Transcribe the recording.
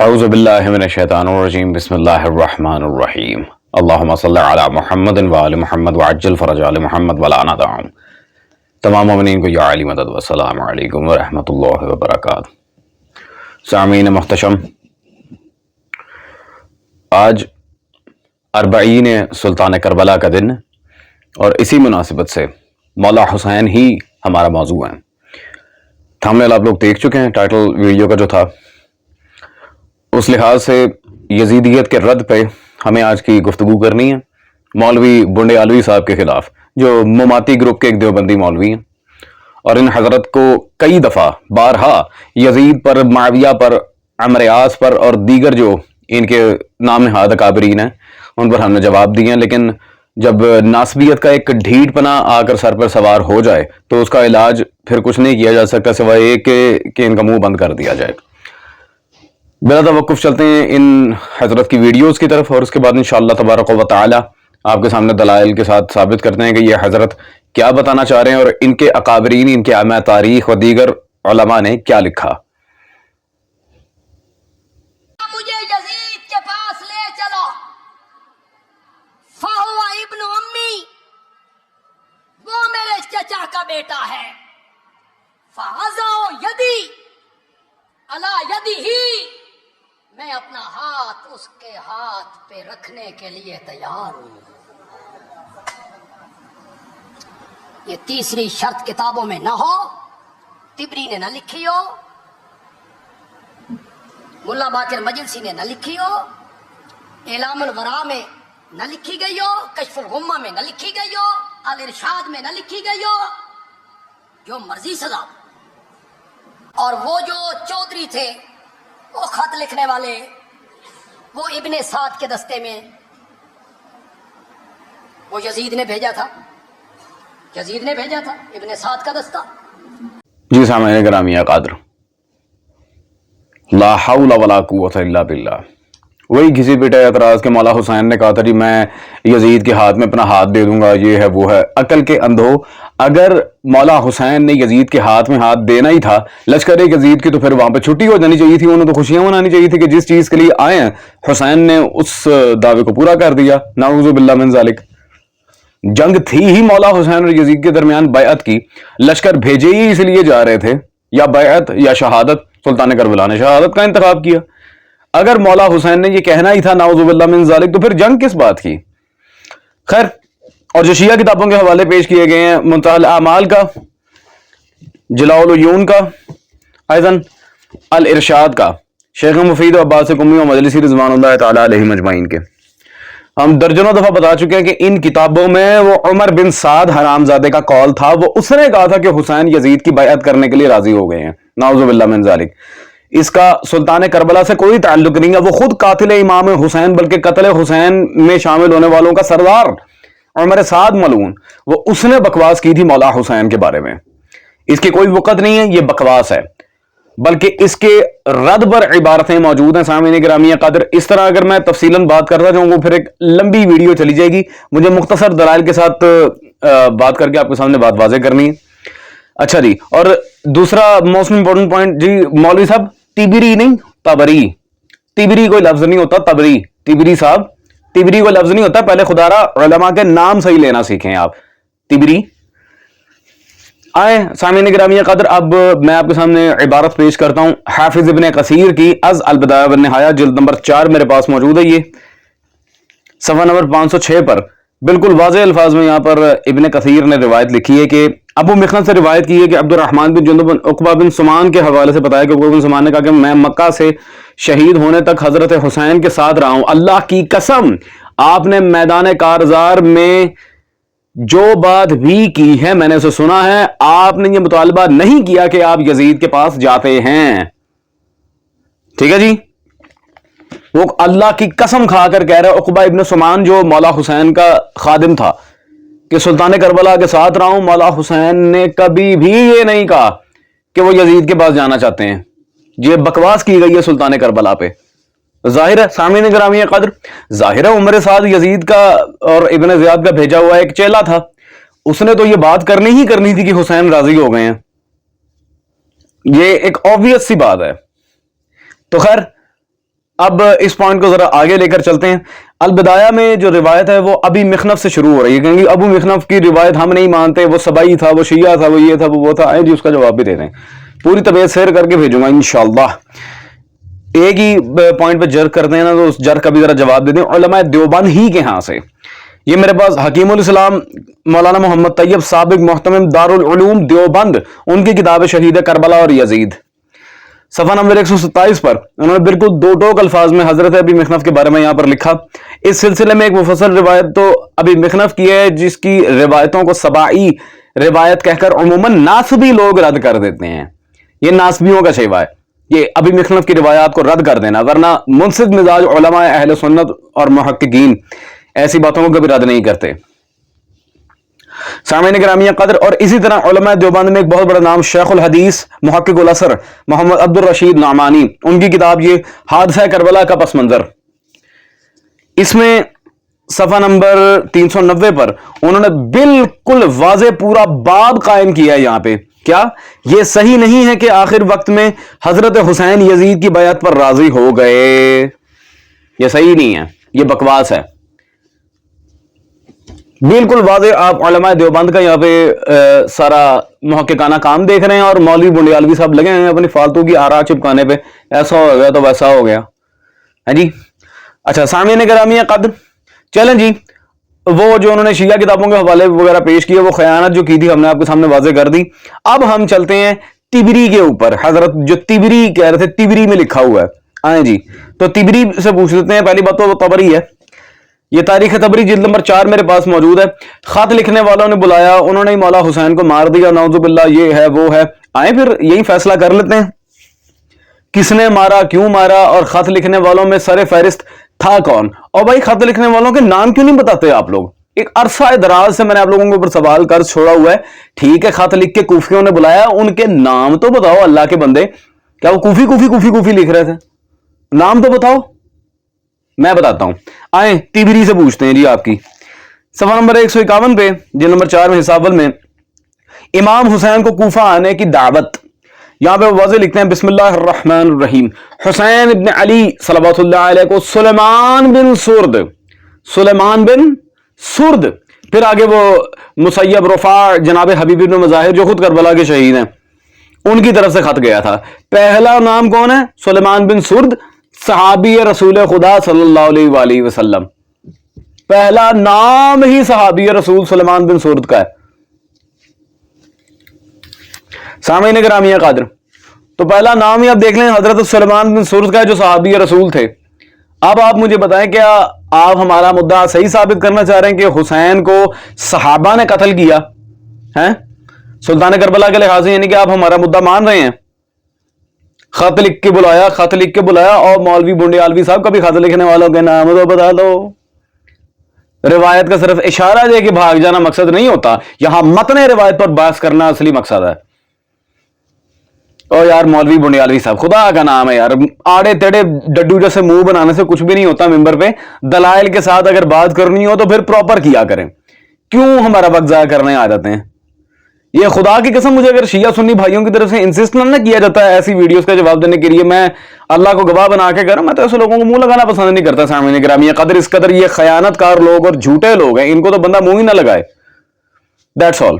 اعوذ باللہ من الشیطان الرجیم بسم اللہ الرحمن الرحیم اللہم صلی علی محمد وآل محمد وعجل فرج آل محمد ولا ندعم. تمام مومنین کو یا علی مدد والسلام علیکم ورحمۃ اللہ وبرکاتہ. سامعین محتشم، آج اربعین سلطان کربلا کا دن اور اسی مناسبت سے مولا حسین ہی ہمارا موضوع ہے. تھامنیل آپ لوگ دیکھ چکے ہیں، ٹائٹل ویڈیو کا جو تھا، اس لحاظ سے یزیدیت کے رد پہ ہمیں آج کی گفتگو کرنی ہے مولوی بنڈے علوی صاحب کے خلاف، جو مماتی گروپ کے ایک دیوبندی مولوی ہیں، اور ان حضرت کو کئی دفعہ بارہا یزید پر، معاویہ پر، عمرو عاص پر اور دیگر جو ان کے نام نہاد اکابرین ہیں ان پر ہم نے جواب دیے ہیں. لیکن جب ناسبیت کا ایک ڈھیٹ پنا آ کر سر پر سوار ہو جائے تو اس کا علاج پھر کچھ نہیں کیا جا سکتا سوائے ایک کہ ان کا منہ بند کر دیا جائے. بلا توقف چلتے ہیں ان حضرت کی ویڈیوز کی طرف، اور اس کے بعد انشاءاللہ تبارک و تعالی آپ کے سامنے دلائل کے ساتھ ثابت کرتے ہیں کہ یہ حضرت کیا بتانا چاہ رہے ہیں اور ان کے اکابرین، ان کے ائمہ تاریخ و دیگر علماء نے کیا لکھا. مجھے یزید کے پاس لے چلو، فہو ابن امی، وہ میرے چچا کا بیٹا ہے. فہذا یدی علی یدی ہی، میں اپنا ہاتھ اس کے ہاتھ پہ رکھنے کے لیے تیار ہوں. یہ تیسری شرط کتابوں میں نہ ہو، طبری نے نہ لکھی ہو، ملا باقر مجلسی نے نہ لکھی ہو، اعلام الورا میں نہ لکھی گئی ہو، کشف الغمہ میں نہ لکھی گئی ہو، الارشاد میں نہ لکھی گئی ہو، جو مرضی سزا. اور وہ جو چودھری تھے، وہ خط لکھنے والے، وہ ابن سعد کے دستے میں، وہ یزید نے بھیجا تھا، یزید نے بھیجا تھا ابن سعد کا دستہ. جی سامعین گرامی قادر، لا حول ولا قوت الا باللہ. وہی گھسی پیٹا اعتراض کہ مولا حسین نے کہا تھا جی میں یزید کے ہاتھ میں اپنا ہاتھ دے دوں گا، یہ ہے وہ ہے. عقل کے اندھو، اگر مولا حسین نے یزید کے ہاتھ میں ہاتھ دینا ہی تھا لشکر یزید کی، تو پھر وہاں پہ چھٹی ہو جانی چاہیے تھی. انہوں تو خوشیاں منانی چاہیے تھی کہ جس چیز کے لیے آئے ہیں حسین نے اس دعوے کو پورا کر دیا. نعوذ باللہ من ذالک. جنگ تھی ہی مولا حسین اور یزید کے درمیان بیعت کی، لشکر بھیجے ہی اس لیے جا رہے تھے، یا بیعت یا شہادت. سلطان کربلا نے شہادت کا انتخاب کیا. اگر مولا حسین نے یہ کہنا ہی تھا نعوذ باللہ من ذالک، تو پھر جنگ کس بات کی؟ خیر، اور جو شیعہ کتابوں کے حوالے پیش کیے گئے ہیں، منتہی الاعمال کا، جلاء العیون کا، ایضاً الارشاد کا، شیخ مفید و عباس قمی و مجلسی رضوان اللہ تعالی علیہ مجمعین کے، ہم درجنوں دفعہ بتا چکے ہیں کہ ان کتابوں میں وہ عمر بن سعد حرامزادے کا قول تھا. وہ اس نے کہا تھا کہ حسین یزید کی بیعت کرنے کے لیے راضی ہو گئے ہیں. نعوذ باللہ من ذالک. اس کا سلطان کربلا سے کوئی تعلق نہیں ہے. وہ خود قاتل امام حسین، بلکہ قتل حسین میں شامل ہونے والوں کا سردار عمر سعد ملعون، وہ اس نے بکواس کی تھی مولا حسین کے بارے میں. اس کی کوئی وقت نہیں ہے، یہ بکواس ہے، بلکہ اس کے رد پر عبارتیں موجود ہیں. سامعین گرامی قدر، اس طرح اگر میں تفصیلاً بات کرتا جاؤں گا پھر ایک لمبی ویڈیو چلی جائے گی. مجھے مختصر دلائل کے ساتھ بات کر کے آپ کے سامنے بات واضح کرنی ہے. اچھا جی، اور دوسرا موسٹ امپورٹنٹ پوائنٹ، جی مولوی صاحب تبری نہیں، تبری. تبری کوئی لفظ نہیں ہوتا، تبری. تبری صاحب، تبری کوئی لفظ نہیں ہوتا. پہلے خدا را علماء کے نام صحیح لینا سیکھیں آپ. تبری. آئیں سامعین گرامی قدر، اب میں آپ کے سامنے عبارت پیش کرتا ہوں حافظ ابن کثیر کی از البدایہ والنہایہ، جلد نمبر 4 میرے پاس موجود ہے. یہ صفحہ نمبر 506 پر بالکل واضح الفاظ میں یہاں پر ابن کثیر نے روایت لکھی ہے کہ ابو مخنث سے روایت کی ہے کہ عبد الرحمن بن جندب عقبہ بن سمان کے حوالے سے بتایا کہ عقبہ بن سمان نے کہا کہ میں مکہ سے شہید ہونے تک حضرت حسین کے ساتھ رہا ہوں. اللہ کی قسم آپ نے میدان کارزار میں جو بات بھی کی ہے میں نے اسے سنا ہے. آپ نے یہ مطالبہ نہیں کیا کہ آپ یزید کے پاس جاتے ہیں. ٹھیک ہے جی، وہ اللہ کی قسم کھا کر کہہ رہے عقبہ ابن سمان جو مولا حسین کا خادم تھا کہ سلطان کربلا کے ساتھ رہا ہوں. مولا حسین نے کبھی بھی یہ نہیں کہا کہ وہ یزید کے پاس جانا چاہتے ہیں. یہ بکواس کی گئی ہے سلطان کربلا پہ. ظاہر ہے سامعین گرامی قدر، ظاہر ہے عمر سعد یزید کا اور ابن زیاد کا بھیجا ہوا ایک چیلا تھا. اس نے تو یہ بات کرنی ہی کرنی تھی کہ حسین راضی ہو گئے ہیں. یہ ایک obvious سی بات ہے. تو خیر اب اس پوائنٹ کو ذرا آگے لے کر چلتے ہیں. البدایہ میں جو روایت ہے وہ ابی مخنف سے شروع ہو رہی ہے، کیونکہ ابو مخنف کی روایت ہم نہیں مانتے، وہ سبائی تھا، وہ شیعہ تھا، وہ یہ تھا، وہ تھا. آئیں جی اس کا جواب بھی دے دیں، پوری طبیعت سیر کر کے بھیجوں گا انشاءاللہ. ایک ہی پوائنٹ پہ جر کرتے ہیں نا، تو اس جر کا بھی ذرا جواب دے دیں. علماء دیوبند ہی کے ہاں سے یہ میرے پاس حکیم الاسلام مولانا محمد طیب سابق محتمم دارالعلوم دیوبند، ان کی کتاب شہید کربلا اور یزید، صفحہ نمبر 127 پر انہوں نے بالکل دو ٹوک الفاظ میں حضرت ابی مخنف کے بارے میں یہاں پر لکھا. اس سلسلے میں ایک مفصل روایت تو ابی مخنف کی ہے، جس کی روایتوں کو سبائی روایت کہہ کر عموماً ناسبی لوگ رد کر دیتے ہیں. یہ ناسبیوں کا شیوا ہے، یہ ابی مخنف کی روایات کو رد کر دینا، ورنہ منصف مزاج علماء اہل سنت اور محققین ایسی باتوں کو کبھی رد نہیں کرتے. سامعین گرامی قدر، اور اسی طرح علماء دیوبند میں ایک بہت بڑا نام شیخ الحدیث محقق الاثر محمد عبد الرشید نعمانی، ان کی کتاب یہ حادثہ کربلا کا پس منظر، اس میں صفحہ نمبر 390 پر انہوں نے بالکل واضح پورا باب قائم کیا ہے. یہاں پہ کیا یہ صحیح نہیں ہے کہ آخر وقت میں حضرت حسین یزید کی بیعت پر راضی ہو گئے؟ یہ صحیح نہیں ہے، یہ بکواس ہے. بالکل واضح آپ علماء دیوبند کا یہاں پہ سارا محققانہ کام دیکھ رہے ہیں، اور مولوی بنڈیالوی صاحب لگے ہیں اپنی فالتو کی آراء چپکانے پہ، ایسا ہو گیا تو ویسا ہو گیا ہے جی. اچھا سامعین گرامی قدر، چلیں جی، وہ جو انہوں نے شیعہ کتابوں کے حوالے وغیرہ پیش کیے، وہ خیانت جو کی تھی ہم نے آپ کے سامنے واضح کر دی. اب ہم چلتے ہیں تبری کے اوپر. حضرت جو تبری کہہ رہے تھے، تبری میں لکھا ہوا ہے، آئیں جی تو تبری سے پوچھ لیتے ہیں. پہلی بات تو وہ طبری ہے، یہ تاریخ طبری جلد نمبر 4 میرے پاس موجود ہے. خط لکھنے والوں نے بلایا، انہوں نے مولا حسین کو مار دیا، نعوذ باللہ، یہ ہے وہ ہے. آئیں پھر یہی فیصلہ کر لیتے ہیں، کس نے مارا، کیوں مارا، اور خط لکھنے والوں میں سر فہرست تھا کون. اور بھائی خط لکھنے والوں کے نام کیوں نہیں بتاتے آپ لوگ؟ ایک عرصہ دراز سے میں نے آپ لوگوں کے اوپر سوال کر چھوڑا ہوا ہے. ٹھیک ہے خط لکھ کے کوفیوں نے بلایا، ان کے نام تو بتاؤ. اللہ کے بندے، کیا وہ کوفی لکھ رہے تھے؟ نام تو بتاؤ. میں بتاتا ہوں، آئیں تبری سے پوچھتے ہیں جی. آپ کی صفحہ نمبر 151 پہ جلد نمبر 4 میں حساب میں امام حسین کو کوفہ آنے کی دعوت، یہاں پہ واضح لکھتے ہیں بسم اللہ الرحمن الرحیم. حسین ابن علی صلوات اللہ علیہ کو سلیمان بن سرد، پھر آگے وہ مسیب رفاع جناب حبیب بن مظاہر جو خود کربلا کے شہید ہیں، ان کی طرف سے خط گیا تھا. پہلا نام کون ہے؟ سلیمان بن سرد، صحابی رسول خدا صلی اللہ علیہ وآلہ وسلم. پہلا نام ہی صحابی رسول سلیمان بن سرد کا ہے. سامعین گرامی قادر، تو پہلا نام ہی آپ دیکھ لیں حضرت سلیمان بن سرد کا ہے جو صحابی رسول تھے. اب آپ مجھے بتائیں، کیا آپ ہمارا مدعا صحیح ثابت کرنا چاہ رہے ہیں کہ حسین کو صحابہ نے قتل کیا ہے سلطان کربلا کے لحاظ سے؟ یعنی کہ آپ ہمارا مدعا مان رہے ہیں؟ خط لکھ کے بلایا، اور مولوی بنڈیالوی صاحب کا بھی خط لکھنے والوں کے نام تو بتا دو. روایت کا صرف اشارہ دے کے بھاگ جانا مقصد نہیں ہوتا، یہاں متن روایت پر بحث کرنا اصلی مقصد ہے. اور یار مولوی بنڈیالوی صاحب، خدا کا نام ہے یار، آڑے تیڑے ڈڈو جیسے منہ بنانے سے کچھ بھی نہیں ہوتا. ممبر پہ دلائل کے ساتھ اگر بات کرنی ہو تو پھر پراپر کیا کریں، کیوں ہمارا وقت ضائع کرنے آ جاتے ہیں؟ یہ خدا کی قسم مجھے اگر شیعہ سنی بھائیوں کی طرف سے انسسٹ نہ کیا جاتا ہے ایسی ویڈیوز کا جواب دینے کے لیے، میں اللہ کو گواہ بنا کے کروں، میں تو ایسے لوگوں کو منہ لگانا پسند نہیں کرتا. سامعین گرامی قدر، اس قدر یہ خیانت کار لوگ اور جھوٹے لوگ ہیں، ان کو تو بندہ منہ ہی نہ لگائے. That's all.